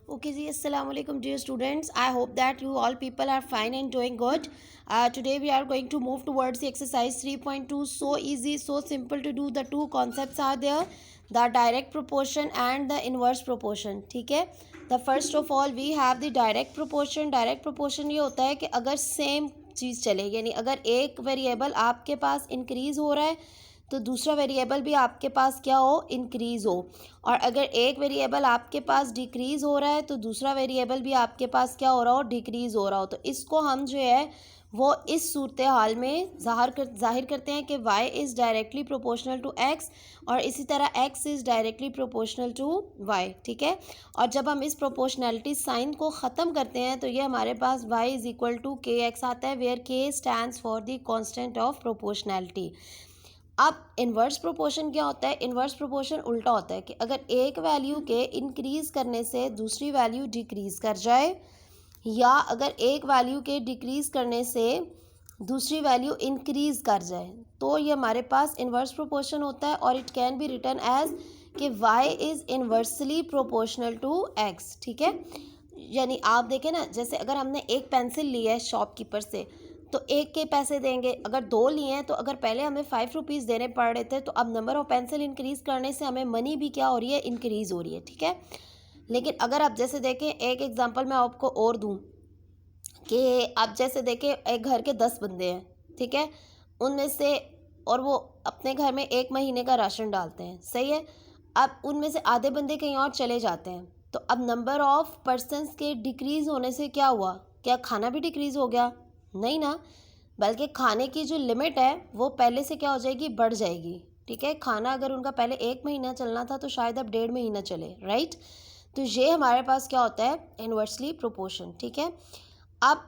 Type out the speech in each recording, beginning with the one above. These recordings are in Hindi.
Okay, ji, Assalamualaikum, dear students. I hope that you all people are fine and doing good. Today we are going to move towards the exercise 3.2. So easy, so simple to do. The two concepts are there, the direct proportion and the inverse proportion. ठीक है. The first of all we have the direct proportion. Direct proportion ये होता है कि अगर सेम चीज़ चले, यानी अगर एक वेरिएबल आपके पास इंक्रीज़ हो रहा है तो दूसरा वेरिएबल भी आपके पास क्या हो, इंक्रीज़ हो, और अगर एक वेरिएबल आपके पास डिक्रीज़ हो रहा है तो दूसरा वेरिएबल भी आपके पास क्या हो रहा हो, डिक्रीज़ हो रहा हो। तो इसको हम जो है वो इस सूरत हाल में ज़ाहिर करते हैं कि y is directly proportional to x और इसी तरह x is directly proportional to y। ठीक है, और जब हम इस प्रोपोर्शनैलिटी साइन को ख़त्म करते हैं तो ये हमारे पास y is equal to k x आता है, where k stands for the constant of proportionality. अब इन्वर्स प्रोपोर्शन क्या होता है? इन्वर्स प्रोपोर्शन उल्टा होता है कि अगर एक वैल्यू के इंक्रीज़ करने से दूसरी वैल्यू डिक्रीज़ कर जाए, या अगर एक वैल्यू के डिक्रीज़ करने से दूसरी वैल्यू इंक्रीज़ कर जाए, तो ये हमारे पास इन्वर्स प्रोपोर्शन होता है। और it can be written as कि y is inversely proportional to x। ठीक है, यानी आप देखें ना, जैसे अगर हमने एक पेंसिल ली है शॉपकीपर से तो एक के पैसे देंगे, अगर दो लिए हैं तो अगर पहले हमें 5 रुपीज़ देने पड़ रहे थे तो अब नंबर ऑफ पेंसिल इंक्रीज़ करने से हमें मनी भी क्या हो रही है, इंक्रीज़ हो रही है। ठीक है, लेकिन अगर आप जैसे देखें, एक एग्जांपल मैं आपको और दूं कि आप जैसे देखें एक घर के 10 बंदे हैं, ठीक है, उनमें से, और वो अपने घर में 1 महीने का राशन डालते हैं, सही है। अब उनमें से आधे बंदे कहीं और चले जाते हैं, तो अब नंबर ऑफ़ पर्सनस के डिक्रीज़ होने से क्या हुआ, क्या खाना भी डिक्रीज़ हो गया? नहीं ना, बल्कि खाने की जो लिमिट है वो पहले से क्या हो जाएगी, बढ़ जाएगी। ठीक है, खाना अगर उनका पहले 1 महीना चलना था तो शायद अब 1.5 महीना चले, राइट। तो ये हमारे पास क्या होता है, इन्वर्सली प्रोपोर्शन। ठीक है, अब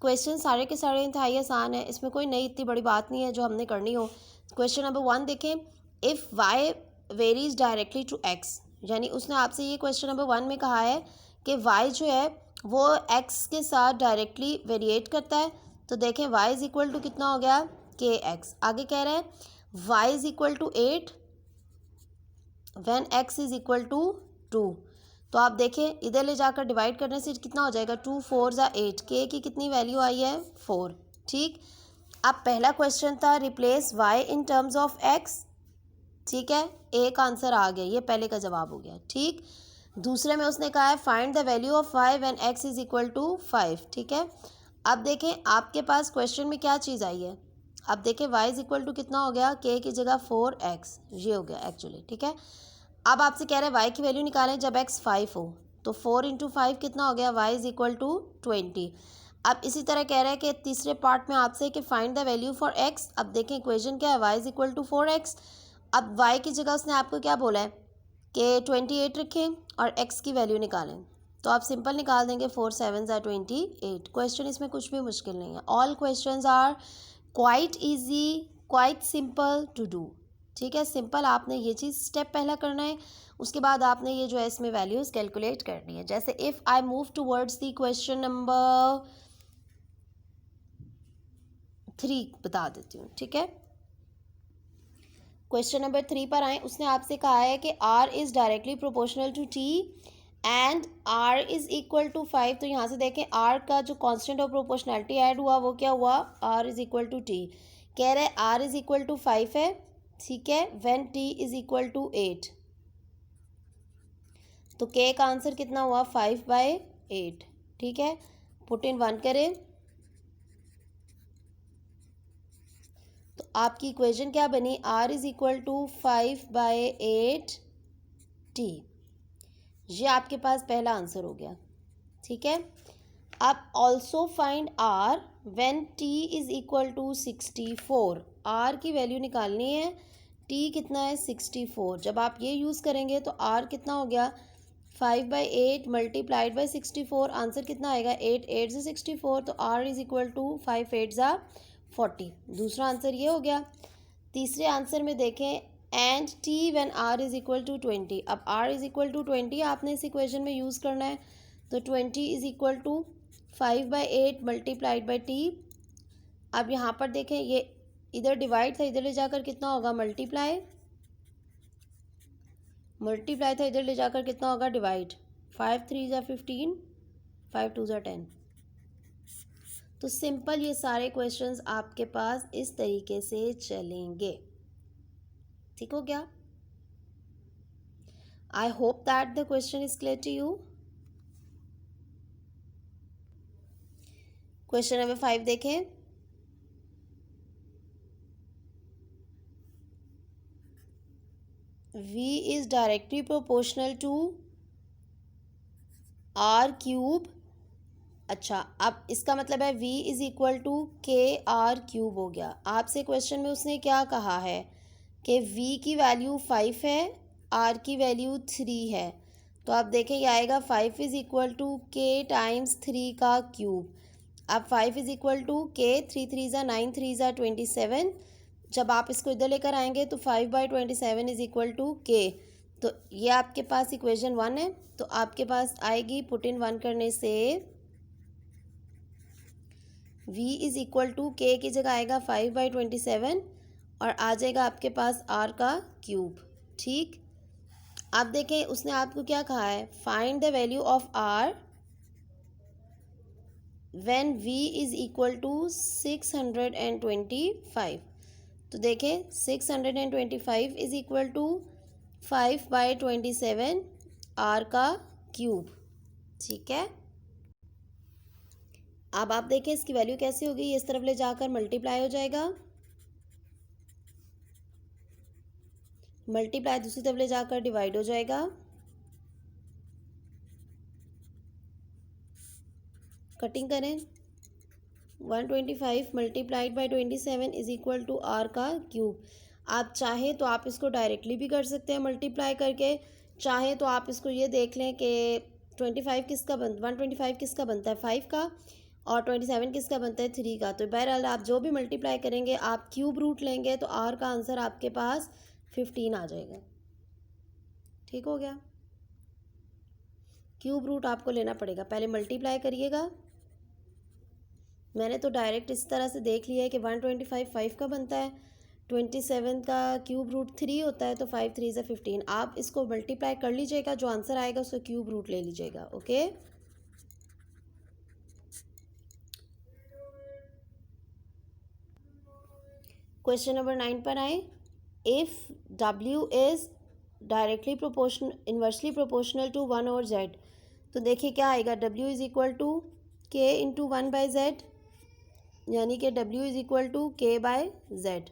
क्वेश्चन सारे के सारे इंतहाई आसान है, इसमें कोई नई इतनी बड़ी बात नहीं है जो हमने करनी हो। क्वेश्चन नंबर 1 देखें, if y varies directly to x, यानी उसने आपसे ये क्वेश्चन नंबर 1 में कहा है कि y जो है वो x के साथ डायरेक्टली वेरिएट करता है। तो देखें y इज़ इक्वल टू कितना हो गया, के एक्स। आगे कह रहे हैं y is equal to 8 when x is equal to 2। तो आप देखें इधर ले जाकर डिवाइड करने से कितना हो जाएगा, 2 4 ज़ा 8, के की कितनी वैल्यू आई है, 4। ठीक, अब पहला क्वेश्चन था replace y in terms of x। ठीक है, एक आंसर आ गया, ये पहले का जवाब हो गया। ठीक, दूसरे में उसने कहा है find the value of y when x is equal to 5। ठीक है, अब देखें आपके पास क्वेश्चन में क्या चीज़ आई है। अब देखें y इज़ इक्वल टू कितना हो गया, k की जगह 4x, ये हो गया एक्चुअली। ठीक है, अब आपसे कह रहे हैं y की वैल्यू निकालें जब x 5 हो, तो 4 इंटू 5 कितना हो गया, y इज़ इक्वल टू 20। अब इसी तरह कह रहे हैं कि तीसरे पार्ट में आपसे कि find the value for x। अब देखें इक्वेशन क्या है, y is equal to 4x। अब y की जगह उसने आपको क्या बोला है कि 28 रखें और x की वैल्यू निकालें, तो आप सिंपल निकाल देंगे, 4 7 ज़ा 28। क्वेश्चन इसमें कुछ भी मुश्किल नहीं है, all questions are quite easy, quite simple to do. ठीक है, सिंपल आपने ये चीज़ स्टेप पहला करना है, उसके बाद आपने ये जो है इसमें वैल्यूज़ कैलकुलेट करनी है। जैसे if I move towards the question number 3 बता देती हूँ। ठीक है, क्वेश्चन नंबर 3 पर आए, उसने आपसे कहा है कि r is directly proportional to t and r is equal to 5। तो यहाँ से देखें r का जो कांस्टेंट ऑफ प्रोपोर्शनैलिटी ऐड हुआ वो क्या हुआ, r is equal to t। कह रहे हैं r इज़ इक्वल टू 5 है, ठीक है, when t is equal to 8। तो k का आंसर कितना हुआ, 5/8। ठीक है, पुट इन 1 करें तो आपकी इक्वेशन क्या बनी, r is equal to 5/8 t। ये आपके पास पहला आंसर हो गया। ठीक है, अब also find r when t is equal to 64। r की वैल्यू निकालनी है, t कितना है 64। जब आप ये यूज़ करेंगे तो r कितना हो गया, 5/8 मल्टीप्लाइड बाई 64, आंसर कितना आएगा, 8 8 से 64, तो r इज़ इक्वल टू 5 8 ज़ा 40। दूसरा आंसर ये हो गया। तीसरे आंसर में देखें and t when r is equal to 20। अब r इज़ इक्वल टू 20 आपने इस इक्वेशन में यूज़ करना है, तो 20 is equal to 5/8 multiplied by t। अब यहाँ पर देखें ये इधर डिवाइड था, इधर ले जाकर कितना होगा, मल्टीप्लाई था, इधर ले जाकर कितना होगा, डिवाइड। 5 3 ज़ा 15, 5 2 ज़ा 10। तो सिंपल ये सारे क्वेश्चंस आपके पास इस तरीके से चलेंगे। ठीक हो गया? I hope that the question is clear to you. Question number 5 देखें। v is directly proportional to r cube. अच्छा, अब इसका मतलब है v is equal to k R cube हो गया। आपसे क्वेश्चन में उसने क्या कहा है कि v की वैल्यू 5 है, r की वैल्यू 3 है। तो आप देखें ये आएगा 5 इज इक्वल टू के टाइम्स 3 का क्यूब। अब 5 इज इक्वल टू के, 3 3 ज़ा 9, 3 ज़ा 27। जब आप इसको इधर लेकर आएंगे तो 5/27 इज इक्वल टू के। तो ये आपके पास इक्वेशन 1 है। तो आपके पास आएगी, पुट इन 1 करने से v इज इक्वल टू के की जगह आएगा 5/27 और आ जाएगा आपके पास r का क्यूब। ठीक, आप देखें उसने आपको क्या कहा है, find the value of r when v is equal to 625। तो देखें 625 इज इक्वल टू 5/27 r का क्यूब। ठीक है, अब आप देखें इसकी वैल्यू कैसे होगी, इस तरफ ले जाकर मल्टीप्लाई हो जाएगा, मल्टीप्लाई दूसरी तरफ ले जाकर डिवाइड हो जाएगा, कटिंग करें, 125 multiplied by 27 is equal to R का क्यूब। आप चाहे तो आप इसको डायरेक्टली भी कर सकते हैं मल्टीप्लाई करके, चाहे तो आप इसको ये देख लें कि 25 किसका 125 किसका बनता है 5 का, और 27 किसका बनता है 3 का। तो बहरहाल आप जो भी मल्टीप्लाई करेंगे आप क्यूब रूट लेंगे तो आर का आंसर आपके पास 15 आ जाएगा। ठीक हो गया, क्यूब रूट आपको लेना पड़ेगा, पहले मल्टीप्लाई करिएगा। मैंने तो डायरेक्ट इस तरह से देख लिया है कि 125 5 का बनता है, 27 का क्यूब रूट 3 होता है, तो 5 3 ज़ा 15। आप इसको मल्टीप्लाई कर लीजिएगा, जो आंसर आएगा उसको क्यूब रूट ले लीजिएगा। ओके, क्वेश्चन नंबर 9 पर आए। If w is directly proportional inversely proportional to 1 over z, तो देखिए क्या आएगा, w is equal to k into 1/z, यानी कि w is equal to k/z।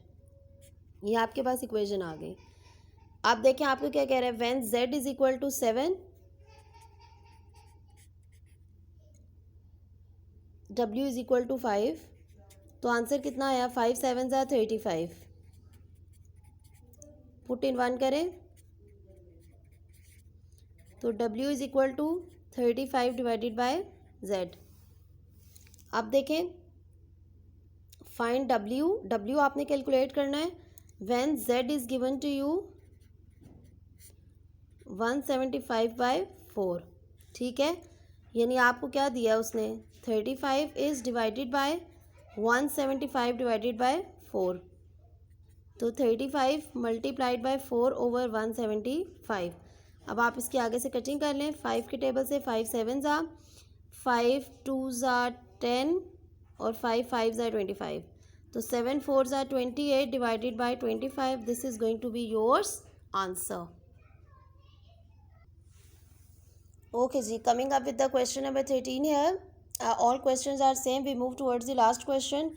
ये आपके पास इक्वेशन आ गई। आप देखें आपको क्या कह रहा है, when z is equal to 7, w is equal to 5, तो आंसर कितना आया, 5 7 ज़ा 35। पुट इन 1 करें तो w is equal to 35 divided by z। अब देखें फाइंड w आपने कैलकुलेट करना है when z is given to you 175/4। ठीक है, यानी आपको क्या दिया उसने, 35 is divided by 175 divided by 4, तो 35 मल्टीप्लाइड बाय 4 ओवर 175। अब आप इसके आगे से कटिंग कर लें, 5 के टेबल से 5 7 ज़ा, 5 2 ज़ा 10 और 5 5 ज़ा 25, तो 7 4 ज़ा 28 divided by 25। This is going to be yours answer. Okay जी, coming up with the question number 13 here. All questions are same. We move towards the last question.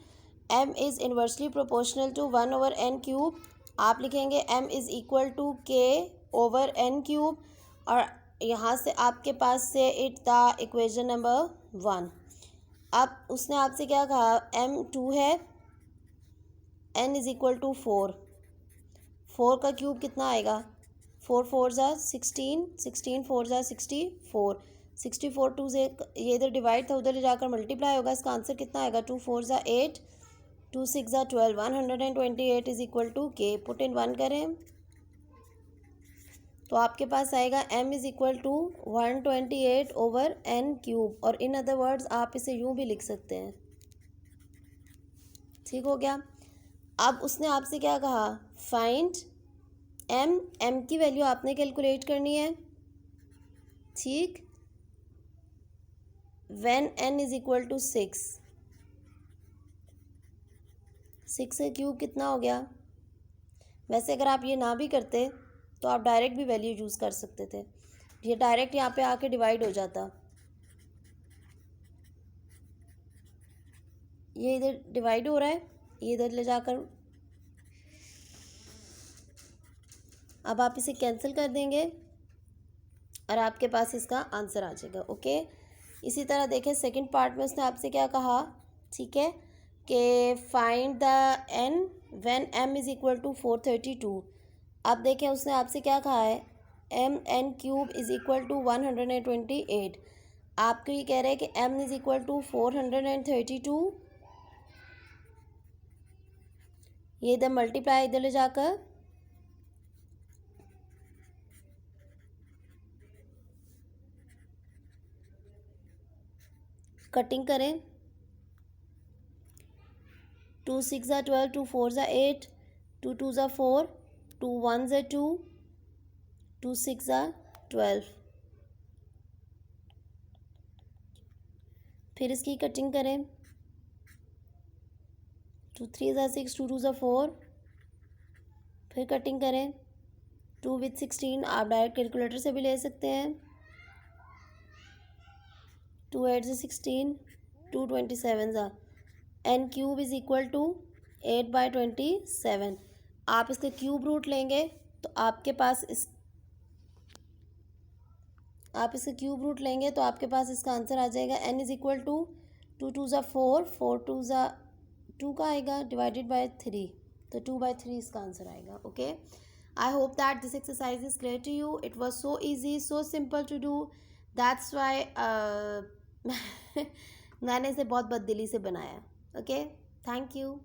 m is inversely proportional to 1 over n cube. आप लिखेंगे m is equal to k over n cube, और यहाँ से आपके पास से इट था इक्वेशन नंबर 1। अब उसने आपसे क्या कहा, m 2 है, n इज़ इक्वल टू 4, 4 का क्यूब कितना आएगा, 4 4 ज़ा 16, 16 4 ज़ा 64, 64 2 से ये इधर डिवाइड था उधर ले जाकर मल्टीप्लाई होगा, इसका आंसर कितना आएगा, 2 4 ज़ा 8, 2 6 ज़ा 12, 128 is equal to k. Put in 1 करें तो आपके पास आएगा m is equal to 128 over n cube, और इन अदर वर्ड्स आप इसे यूँ भी लिख सकते हैं। ठीक हो गया, अब उसने आपसे क्या कहा, फाइंड m की वैल्यू आपने कैलकुलेट करनी है। ठीक, when n is equal to 6, 6 का क्यूब कितना हो गया? वैसे अगर आप ये ना भी करते तो आप डायरेक्ट भी वैल्यू यूज़ कर सकते थे, ये डायरेक्ट यहाँ पे आके डिवाइड हो जाता। ये इधर डिवाइड हो रहा है, ये इधर ले जाकर अब आप इसे कैंसिल कर देंगे और आपके पास इसका आंसर आ जाएगा। ओके, इसी तरह देखें सेकंड पार्ट में उसने आपसे क्या कहा, ठीक है, कि find the n when m is equal to 432। अब देखें उसने आपसे क्या कहा है, mn cube is equal to 128। आपको ये कह रहे हैं कि m इज़ इक्वल टू 432, ये इधर मल्टीप्लाई इधर ले जाकर कटिंग करें, 2 6 ज़ा 12, 2 4 ज़ा 8, 2 2 ज़ा 4, 2 1 ज़ा 2, 2 6 ज़ा 12। फिर इसकी कटिंग करें, 2 3 ज़ा 6, 2 2 ज़ा 4, फिर कटिंग करें, 2 विथ 16 आप डायरेक्ट कैलकुलेटर से भी ले सकते हैं, 2 8 ज़ा 16, 2 27 ज़ा, n cube is equal to 8/27। आप इसका क्यूब रूट लेंगे तो आपके पास इसका आंसर आ जाएगा। n इज़ इक्वल टू 2 2 ज़ा 4, 4 2 ज़ा 2 का आएगा डिवाइडेड बाय 3, तो 2/3 इसका आंसर आएगा। Okay, I hope that this exercise is clear to you. It was so easy, so simple to do, that's why मैंने इसे बहुत बददिली से बनाया। Okay, thank you.